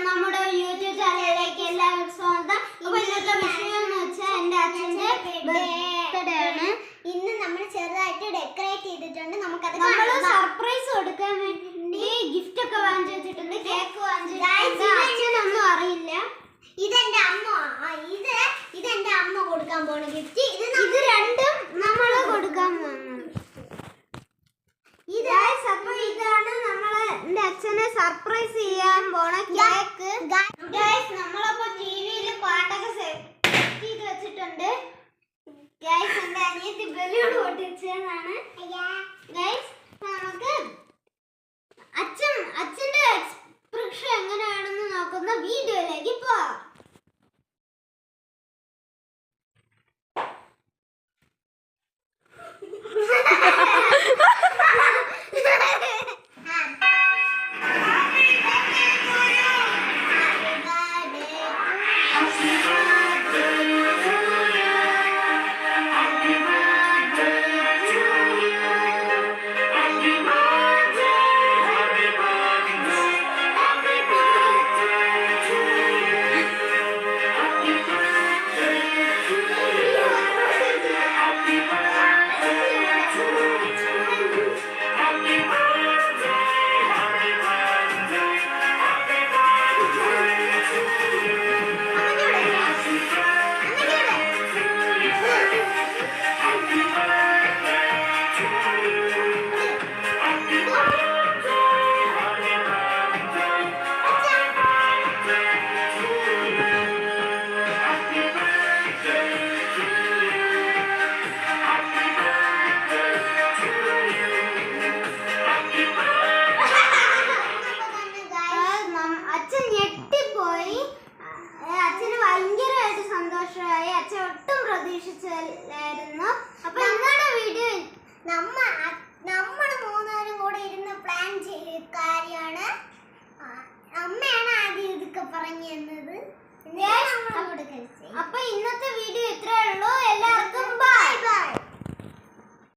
നമ്മുടെ യൂട്യൂബ് ചാനലിലേക്ക് എല്ലാവർക്കും സ്വാഗതം. അപ്പോൾ ഇന്നത്തെ വിഷയം എന്ന് വെച്ചാൽ എൻ്റെ അച്ഛൻ്റെ ബർത്ത്ഡേ ആണ്. ഇന്ന് നമ്മൾ ചെറുതായിട്ട് ഡെക്കറേറ്റ് ചെയ്തിട്ടുണ്ട്. നമുക്കത് സർപ്രൈസ് കൊടുക്കാൻ വേണ്ടി ഗിഫ്റ്റ് ഒക്കെ വാങ്ങിച്ചു വെച്ചിട്ടുണ്ട്. കേക്ക് വാങ്ങിച്ചിട്ടുണ്ട്. അച്ഛനൊന്നും അറിയില്ല. ഇതെന്റെ അമ്മ ഇതെന്റെ അമ്മ കൊടുക്കാൻ പോണ ഗിഫ്റ്റ്. ഇത് രണ്ടും നമ്മൾ കൊടുക്കാൻ പോകുന്നത്. അപ്പൊ ഇതാണ് നമ്മളെ എൻ്റെ അച്ഛനെ സർപ്രൈസ് ചെയ്യാൻ പോണ കേക്ക്. നമ്മളപ്പോ ടിവിയിൽ പാട്ടൊക്കെ സെറ്റ് ചെയ്ത് വെച്ചിട്ടുണ്ട്. ഗൈസ് എൻ്റെ അനിയത്തി ബലൂൺ പൊട്ടിച്ചതാണ്. ഗൈസ് നമുക്ക് അച്ഛന്റെ എക്സ്പ്രഷൻ എങ്ങനെയാണെന്ന് നോക്കുന്ന വീഡിയോയിലേക്ക് പോവാം. അച്ഛൻ ഞെട്ടിപ്പോയി. അച്ഛന് ഭയങ്കരമായിട്ട് സന്തോഷമായി. അച്ഛൻ ഒട്ടും പ്രതീക്ഷിച്ചില്ലായിരുന്നു. അപ്പൊ ഇന്നത്തെ വീഡിയോ നമ്മൾ മൂന്നുപേരും കൂടെ ഇരുന്ന് പ്ലാൻ ചെയ്ത കാര്യമാണ്. അമ്മയാണ് ആദ്യം ഇതൊക്കെ പറഞ്ഞു തന്നത്. അപ്പൊ ഇന്നത്തെ വീഡിയോ ഇത്രേ ഉള്ളൂ.